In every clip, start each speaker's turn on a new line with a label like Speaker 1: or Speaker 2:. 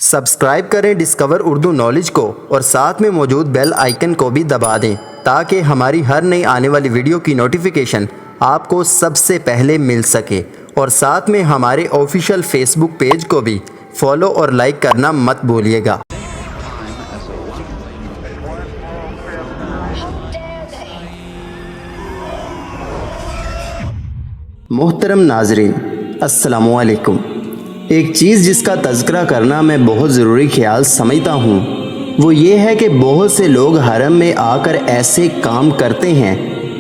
Speaker 1: Subscribe کریں discover Urdu knowledge کو اور ساتھ میں موجود بیل آئیکن کو بھی دبا دیں تاکہ ہماری ہر نئی آنے والی ویڈیو کی نوٹیفیکیشن آپ کو سب سے پہلے مل سکے، اور ساتھ میں ہمارے آفیشیل فیس بک پیج کو بھی فالو اور لائک کرنا مت بھولیے گا۔ محترم ناظرین، السلام علیکم۔ ایک چیز جس کا تذکرہ کرنا میں بہت ضروری خیال سمجھتا ہوں وہ یہ ہے کہ بہت سے لوگ حرم میں آ کر ایسے کام کرتے ہیں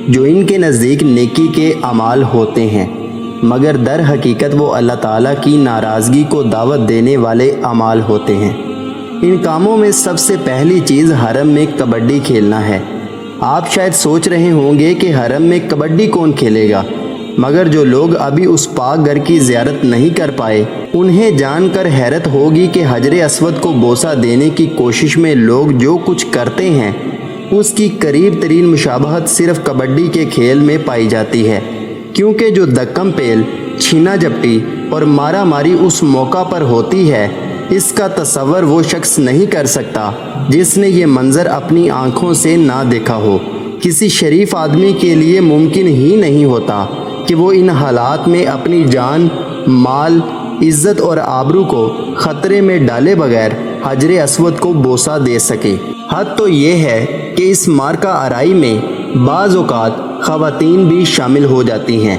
Speaker 1: جو ان کے نزدیک نیکی کے اعمال ہوتے ہیں، مگر در حقیقت وہ اللہ تعالیٰ کی ناراضگی کو دعوت دینے والے اعمال ہوتے ہیں۔ ان کاموں میں سب سے پہلی چیز حرم میں کبڈی کھیلنا ہے۔ آپ شاید سوچ رہے ہوں گے کہ حرم میں کبڈی کون کھیلے گا، مگر جو لوگ ابھی اس پاک گھر کی زیارت نہیں کر پائے انہیں جان کر حیرت ہوگی کہ حجر اسود کو بوسہ دینے کی کوشش میں لوگ جو کچھ کرتے ہیں اس کی قریب ترین مشابہت صرف کبڈی کے کھیل میں پائی جاتی ہے، کیونکہ جو دکم پیل، چھینا جپٹی اور مارا ماری اس موقع پر ہوتی ہے اس کا تصور وہ شخص نہیں کر سکتا جس نے یہ منظر اپنی آنکھوں سے نہ دیکھا ہو۔ کسی شریف آدمی کے لیے ممکن ہی نہیں ہوتا کہ وہ ان حالات میں اپنی جان، مال، عزت اور آبرو کو خطرے میں ڈالے بغیر حجر اسود کو بوسہ دے سکے۔ حد تو یہ ہے کہ اس مارکہ آرائی میں بعض اوقات خواتین بھی شامل ہو جاتی ہیں،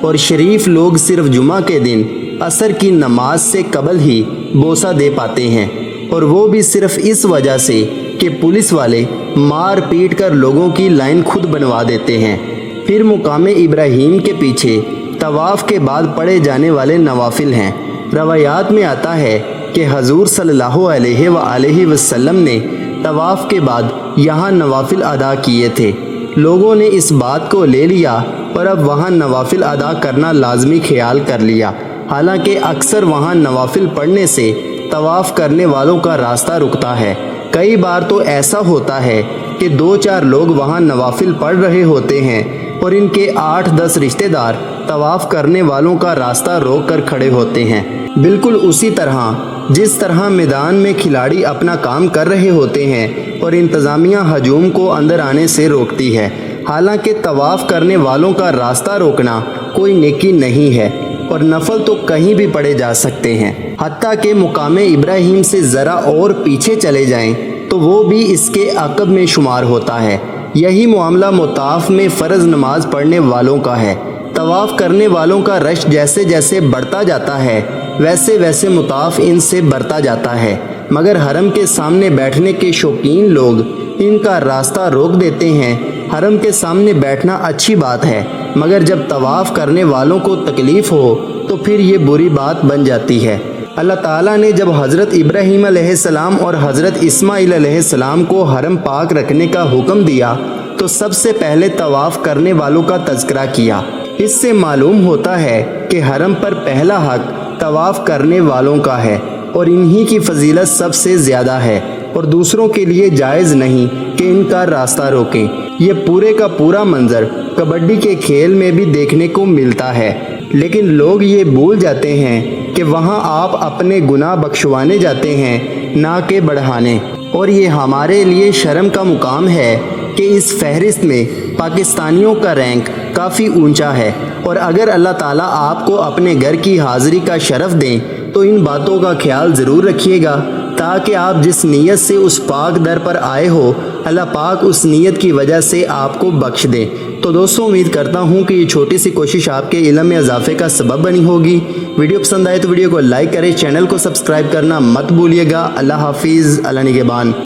Speaker 1: اور شریف لوگ صرف جمعہ کے دن عصر کی نماز سے قبل ہی بوسہ دے پاتے ہیں، اور وہ بھی صرف اس وجہ سے کہ پولیس والے مار پیٹ کر لوگوں کی لائن خود بنوا دیتے ہیں۔ پھر مقام ابراہیم کے پیچھے طواف کے بعد پڑھے جانے والے نوافل ہیں۔ روایات میں آتا ہے کہ حضور صلی اللہ علیہ وآلہ وسلم نے طواف کے بعد یہاں نوافل ادا کیے تھے۔ لوگوں نے اس بات کو لے لیا اور اب وہاں نوافل ادا کرنا لازمی خیال کر لیا، حالانکہ اکثر وہاں نوافل پڑھنے سے طواف کرنے والوں کا راستہ رکتا ہے۔ کئی بار تو ایسا ہوتا ہے کہ 2-4 لوگ وہاں نوافل پڑھ رہے ہوتے ہیں اور ان کے 8-10 رشتہ دار طواف کرنے والوں کا راستہ روک کر کھڑے ہوتے ہیں، بالکل اسی طرح جس طرح میدان میں کھلاڑی اپنا کام کر رہے ہوتے ہیں اور انتظامیہ ہجوم کو اندر آنے سے روکتی ہے۔ حالانکہ طواف کرنے والوں کا راستہ روکنا کوئی نیکی نہیں ہے، اور نفل تو کہیں بھی پڑھے جا سکتے ہیں، حتیٰ کہ مقام ابراہیم سے ذرا اور پیچھے چلے جائیں تو وہ بھی اس کے عقب میں شمار ہوتا ہے۔ یہی معاملہ مطاف میں فرض نماز پڑھنے والوں کا ہے۔ طواف کرنے والوں کا رش جیسے جیسے بڑھتا جاتا ہے ویسے ویسے مطاف ان سے بڑھتا جاتا ہے، مگر حرم کے سامنے بیٹھنے کے شوقین لوگ ان کا راستہ روک دیتے ہیں۔ حرم کے سامنے بیٹھنا اچھی بات ہے، مگر جب طواف کرنے والوں کو تکلیف ہو تو پھر یہ بری بات بن جاتی ہے۔ اللہ تعالیٰ نے جب حضرت ابراہیم علیہ السلام اور حضرت اسماعیل علیہ السلام کو حرم پاک رکھنے کا حکم دیا تو سب سے پہلے طواف کرنے والوں کا تذکرہ کیا۔ اس سے معلوم ہوتا ہے کہ حرم پر پہلا حق طواف کرنے والوں کا ہے، اور انہی کی فضیلت سب سے زیادہ ہے، اور دوسروں کے لیے جائز نہیں کہ ان کا راستہ روکیں۔ یہ پورے کا پورا منظر کبڈی کے کھیل میں بھی دیکھنے کو ملتا ہے، لیکن لوگ یہ بھول جاتے ہیں کہ وہاں آپ اپنے گناہ بخشوانے جاتے ہیں نہ کہ بڑھانے، اور یہ ہمارے لیے شرم کا مقام ہے کہ اس فہرست میں پاکستانیوں کا رینک کافی اونچا ہے، اور اگر اللہ تعالیٰ آپ کو اپنے گھر کی حاضری کا شرف دیں تو ان باتوں کا خیال ضرور رکھیے گا تاکہ آپ جس نیت سے اس پاک در پر آئے ہو اللہ پاک اس نیت کی وجہ سے آپ کو بخش دیں۔ تو دوستوں، امید کرتا ہوں کہ یہ چھوٹی سی کوشش آپ کے علم میں اضافے کا سبب بنی ہوگی۔ ویڈیو پسند آئے تو ویڈیو کو لائک کریں، چینل کو سبسکرائب کرنا مت بھولیے گا۔ اللہ حافظ، اللہ نگہبان۔